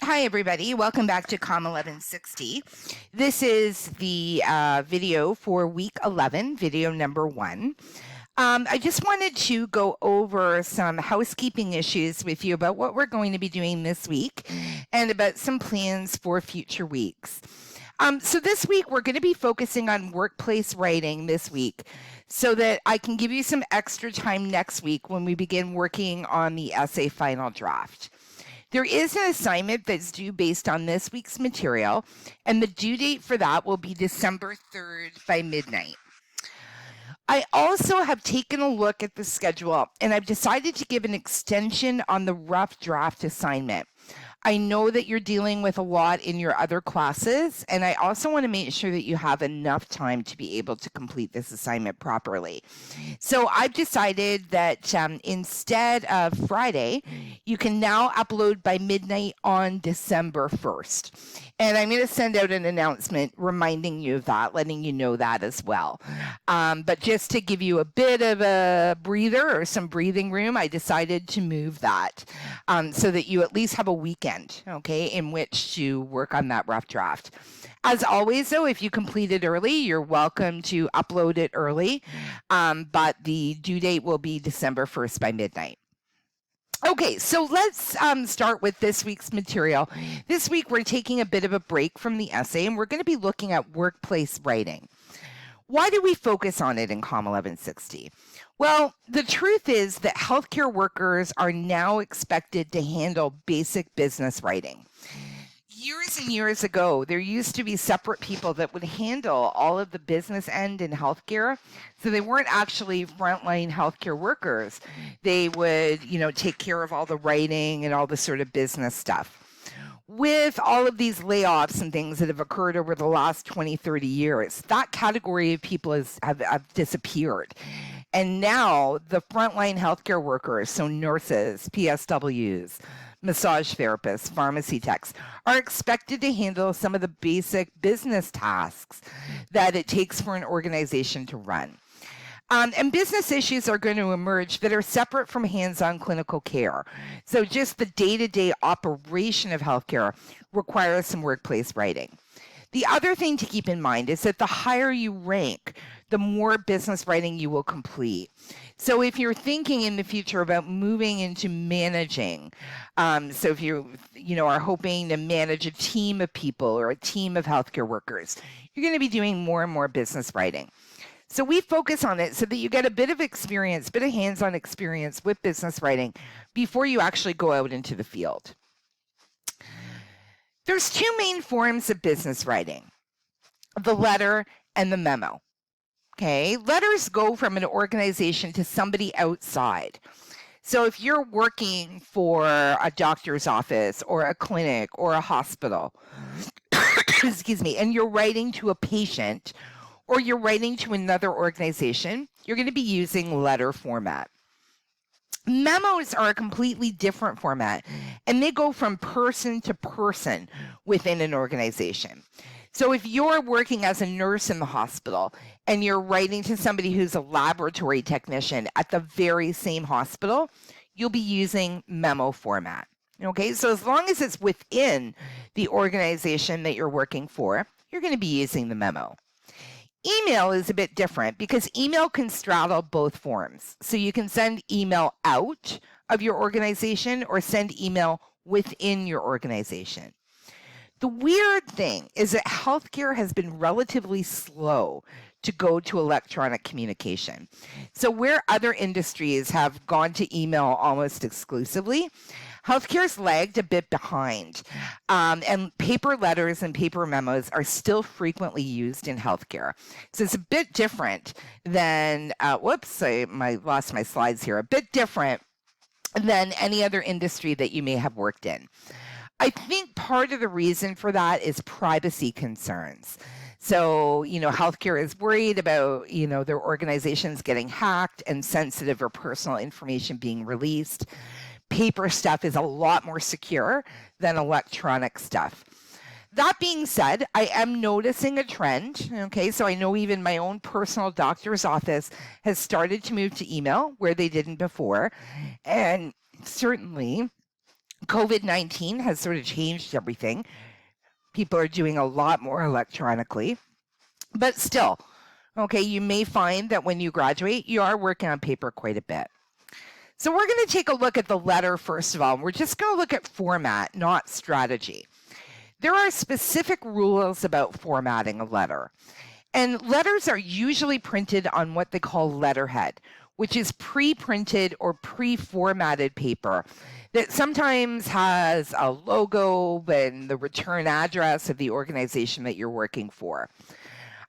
Hi, everybody. Welcome back to COMM1160. This is the video for week 11, video number 1. I just wanted to go over some housekeeping issues with you about what we're going to be doing this week and about some plans for future weeks. So this week, we're going to be focusing on workplace writing this week so that I can give you some extra time next week when we begin working on the essay final draft. There is an assignment that's due based on this week's material, and the due date for that will be December 3rd by midnight. I also have taken a look at the schedule, and I've decided to give an extension on the rough draft assignment. I know that you're dealing with a lot in your other classes, and I also want to make sure that you have enough time to be able to complete this assignment properly. So I've decided that instead of Friday, you can now upload by midnight on December 1st. And I'm going to send out an announcement reminding you of that, letting you know that as well. But just to give you a bit of a breather or some breathing room, I decided to move that so that you at least have a weekend, okay, in which to work on that rough draft. As always, though, if you complete it early, you're welcome to upload it early, but the due date will be December 1st by midnight. Okay, so let's start with this week's material. This week, we're taking a bit of a break from the essay, and we're going to be looking at workplace writing. Why do we focus on it in COMM1160? Well, the truth is that healthcare workers are now expected to handle basic business writing. Years and years ago, there used to be separate people that would handle all of the business end in healthcare. So they weren't actually frontline healthcare workers. They would, take care of all the writing and all the sort of business stuff. With all of these layoffs and things that have occurred over the last 20, 30 years, that category of people have disappeared. And now the frontline healthcare workers, so nurses, PSWs, massage therapists, pharmacy techs, are expected to handle some of the basic business tasks that it takes for an organization to run. And business issues are going to emerge that are separate from hands-on clinical care. So just the day-to-day operation of healthcare requires some workplace writing. The other thing to keep in mind is that the higher you rank, the more business writing you will complete. So if you're thinking in the future about moving into managing, so if you are hoping to manage a team of people or a team of healthcare workers, you're going to be doing more and more business writing. So we focus on it so that you get a bit of experience, bit of hands-on experience with business writing before you actually go out into the field. There's two main forms of business writing, the letter and the memo. Okay, letters go from an organization to somebody outside. So if you're working for a doctor's office or a clinic or a hospital, excuse me, and you're writing to a patient or you're writing to another organization, you're going to be using letter format. Memos are a completely different format, and they go from person to person within an organization. So if you're working as a nurse in the hospital and you're writing to somebody who's a laboratory technician at the very same hospital, you'll be using memo format. Okay, so as long as it's within the organization that you're working for, you're going to be using the memo. Email is a bit different because email can straddle both forms. So you can send email out of your organization or send email within your organization. The weird thing is that healthcare has been relatively slow to go to electronic communication. So where other industries have gone to email almost exclusively, healthcare's lagged a bit behind, and paper letters and paper memos are still frequently used in healthcare. So it's a bit different than, I lost my slides here, a bit different than any other industry that you may have worked in. I think part of the reason for that is privacy concerns. So, healthcare is worried about, their organizations getting hacked and sensitive or personal information being released. Paper stuff is a lot more secure than electronic stuff. That being said, I am noticing a trend, okay? So I know even my own personal doctor's office has started to move to email where they didn't before. And certainly COVID-19 has sort of changed everything. People are doing a lot more electronically, but still, okay, you may find that when you graduate, you are working on paper quite a bit. So we're going to take a look at the letter first of all. We're just going to look at format, not strategy. There are specific rules about formatting a letter. And letters are usually printed on what they call letterhead, which is pre-printed or pre-formatted paper that sometimes has a logo and the return address of the organization that you're working for.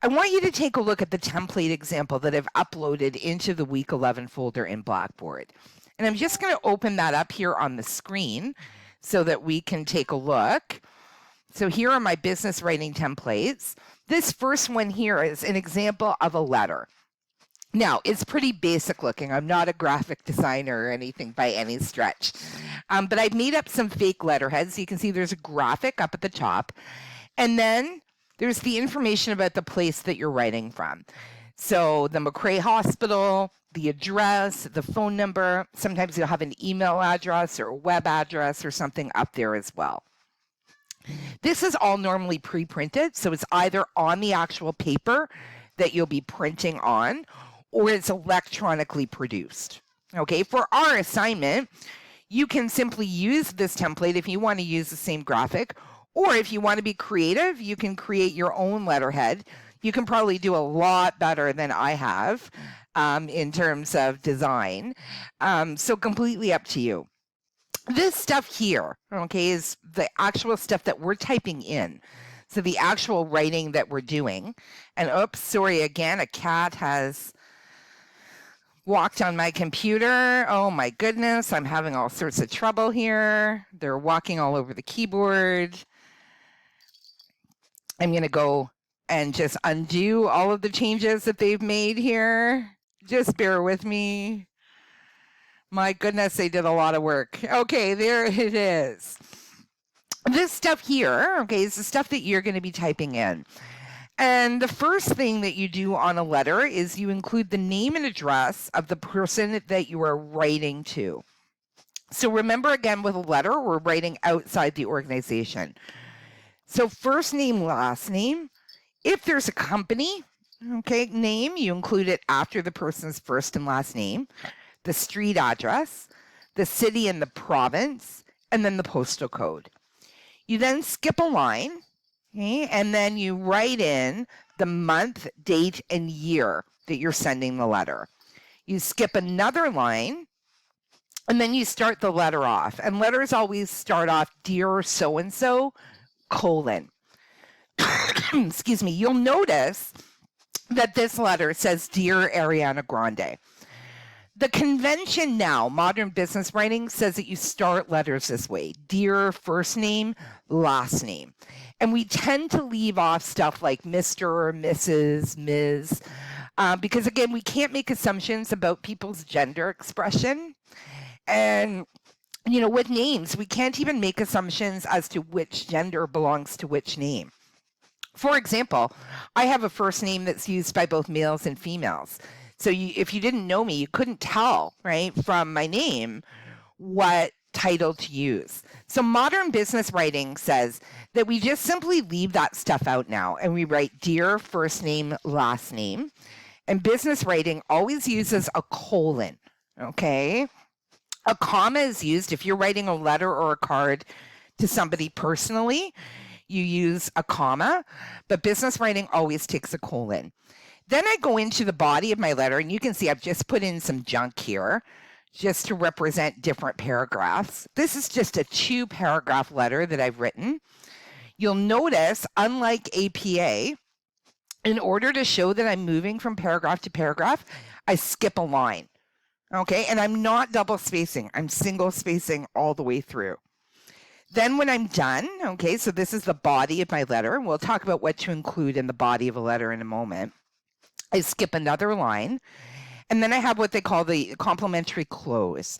I want you to take a look at the template example that I've uploaded into the Week 11 folder in Blackboard. And I'm just going to open that up here on the screen so that we can take a look. So here are my business writing templates. This first one here is an example of a letter. Now, it's pretty basic looking. I'm not a graphic designer or anything by any stretch. But I've made up some fake letterheads. You can see there's a graphic up at the top. And then there's the information about the place that you're writing from. So the McRae Hospital, the address, the phone number. Sometimes you'll have an email address or a web address or something up there as well. This is all normally pre-printed, so it's either on the actual paper that you'll be printing on, or it's electronically produced. Okay, for our assignment, you can simply use this template if you want to use the same graphic, or if you want to be creative, you can create your own letterhead. You can probably do a lot better than I have in terms of design, so completely up to you. This stuff here, okay, is the actual stuff that we're typing in. So the actual writing that we're doing. And oops, sorry, again, a cat has walked on my computer. Oh my goodness, I'm having all sorts of trouble here. They're walking all over the keyboard. I'm going to go and just undo all of the changes that they've made here. Just bear with me. My goodness, they did a lot of work. Okay, there it is. This stuff here, okay, is the stuff that you're going to be typing in. And the first thing that you do on a letter is you include the name and address of the person that you are writing to. So remember, again, with a letter, we're writing outside the organization. So first name, last name. If there's a company, okay, name, you include it after the person's first and last name, the street address, the city and the province, and then the postal code. You then skip a line, okay, and then you write in the month, date, and year that you're sending the letter. You skip another line, and then you start the letter off. And letters always start off, Dear so-and-so, colon. Excuse me. You'll notice that this letter says, Dear Ariana Grande. The convention now, modern business writing, says that you start letters this way. Dear first name, last name. And we tend to leave off stuff like Mr., Mrs., Ms., because, again, we can't make assumptions about people's gender expression. And, you know, with names, we can't even make assumptions as to which gender belongs to which name. For example, I have a first name that's used by both males and females. So if you didn't know me, you couldn't tell, right, from my name what title to use. So modern business writing says that we just simply leave that stuff out now and we write Dear first name, last name. And business writing always uses a colon, okay? A comma is used if you're writing a letter or a card to somebody personally. You use a comma, but business writing always takes a colon. Then I go into the body of my letter, and you can see I've just put in some junk here just to represent different paragraphs. This is just a 2-paragraph letter that I've written. You'll notice, unlike APA, in order to show that I'm moving from paragraph to paragraph, I skip a line, okay? And I'm not double spacing. I'm single spacing all the way through. Then when I'm done, okay, so this is the body of my letter, and we'll talk about what to include in the body of a letter in a moment. I skip another line, and then I have what they call the complimentary close,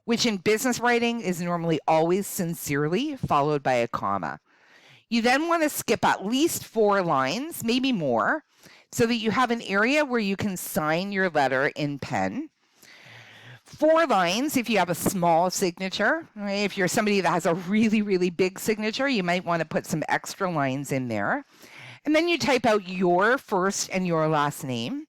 which in business writing is normally always sincerely followed by a comma. You then want to skip at least 4 lines, maybe more, so that you have an area where you can sign your letter in pen. 4 lines if you have a small signature. Right? If you're somebody that has a really, really big signature, you might want to put some extra lines in there. And then you type out your first and your last name.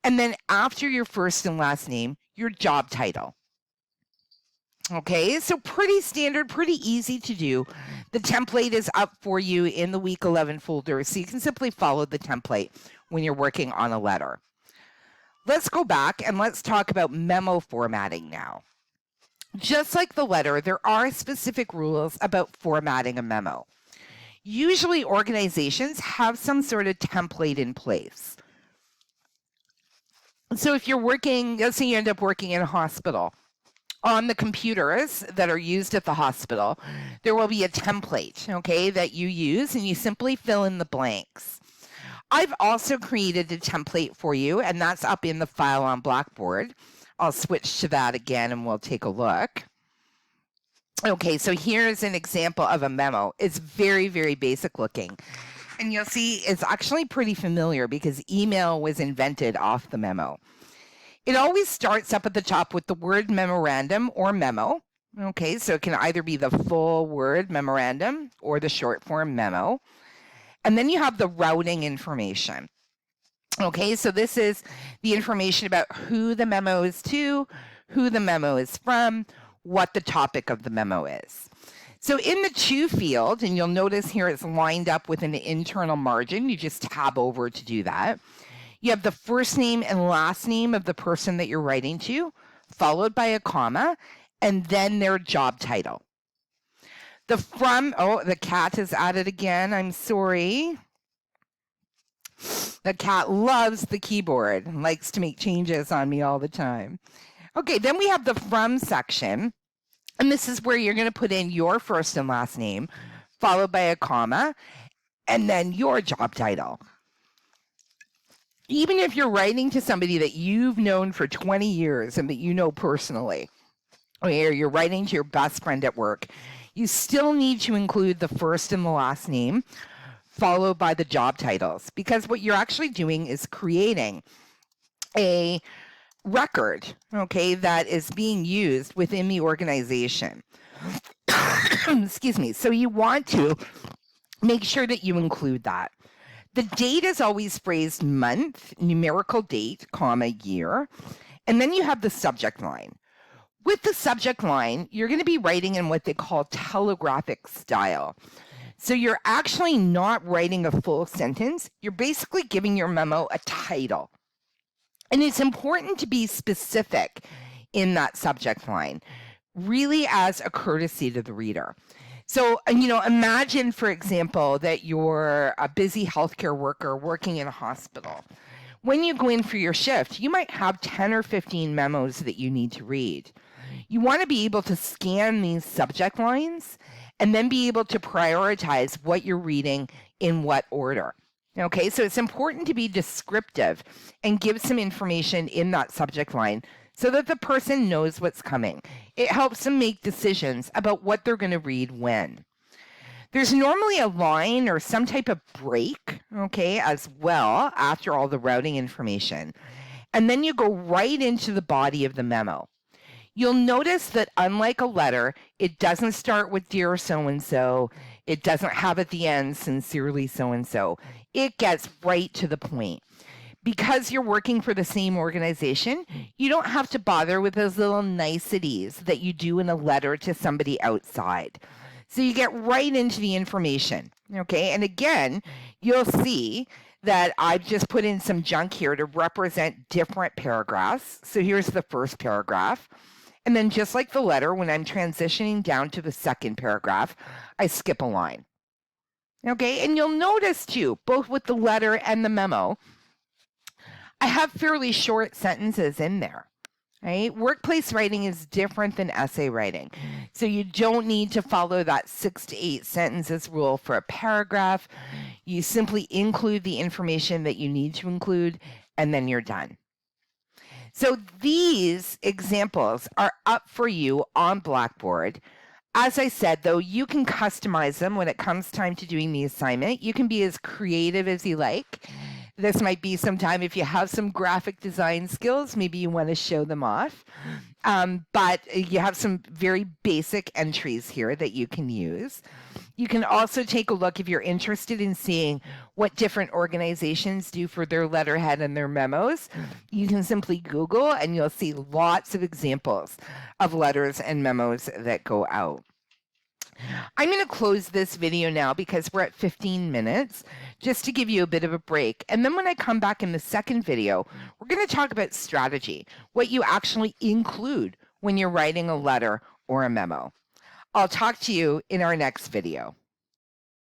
And then after your first and last name, your job title. Okay, so pretty standard, pretty easy to do. The template is up for you in the week 11 folder, so you can simply follow the template when you're working on a letter. Let's go back and let's talk about memo formatting now. Just like the letter, there are specific rules about formatting a memo. Usually organizations have some sort of template in place. So if you're working, let's say you end up working in a hospital, on the computers that are used at the hospital, there will be a template, okay, that you use, and you simply fill in the blanks. I've also created a template for you, and that's up in the file on Blackboard. I'll switch to that again, and we'll take a look. Okay, so here's an example of a memo. It's very, very basic looking. And you'll see it's actually pretty familiar because email was invented off the memo. It always starts up at the top with the word memorandum or memo. Okay, so it can either be the full word memorandum or the short form memo. And then you have the routing information. Okay, so this is the information about who the memo is to, who the memo is from, what the topic of the memo is. So in the to field, and you'll notice here it's lined up with an internal margin. You just tab over to do that. You have the first name and last name of the person that you're writing to, followed by a comma, and then their job title. The from, oh, the cat is at it again. I'm sorry. The cat loves the keyboard and likes to make changes on me all the time. Okay, then we have the from section, and this is where you're going to put in your first and last name, followed by a comma, and then your job title. Even if you're writing to somebody that you've known for 20 years and that you know personally, or you're writing to your best friend at work, you still need to include the first and the last name, followed by the job titles, because what you're actually doing is creating a record, okay, that is being used within the organization. Excuse me. So you want to make sure that you include that. The date is always phrased month, numerical date, comma, year, and then you have the subject line. With the subject line, you're going to be writing in what they call telegraphic style. So you're actually not writing a full sentence. You're basically giving your memo a title. And it's important to be specific in that subject line, really as a courtesy to the reader. So, imagine, for example, that you're a busy healthcare worker working in a hospital. When you go in for your shift, you might have 10 or 15 memos that you need to read. You want to be able to scan these subject lines and then be able to prioritize what you're reading in what order. Okay, so it's important to be descriptive and give some information in that subject line so that the person knows what's coming. It helps them make decisions about what they're going to read when. There's normally a line or some type of break, okay, as well after all the routing information. And then you go right into the body of the memo. You'll notice that unlike a letter, it doesn't start with dear so-and-so. It doesn't have at the end sincerely so-and-so. It gets right to the point. Because you're working for the same organization, you don't have to bother with those little niceties that you do in a letter to somebody outside. So you get right into the information, okay? And again, you'll see that I've just put in some junk here to represent different paragraphs. So here's the first paragraph. And then just like the letter, when I'm transitioning down to the second paragraph, I skip a line. Okay, and you'll notice too, both with the letter and the memo, I have fairly short sentences in there, right? Workplace writing is different than essay writing. So you don't need to follow that 6 to 8 sentences rule for a paragraph. You simply include the information that you need to include, and then you're done. So these examples are up for you on Blackboard. As I said, though, you can customize them when it comes time to doing the assignment. You can be as creative as you like. This might be sometime if you have some graphic design skills, maybe you want to show them off. But you have some very basic entries here that you can use. You can also take a look if you're interested in seeing what different organizations do for their letterhead and their memos. You can simply Google and you'll see lots of examples of letters and memos that go out. I'm going to close this video now because we're at 15 minutes, just to give you a bit of a break. And then when I come back in the second video, we're going to talk about strategy, what you actually include when you're writing a letter or a memo. I'll talk to you in our next video.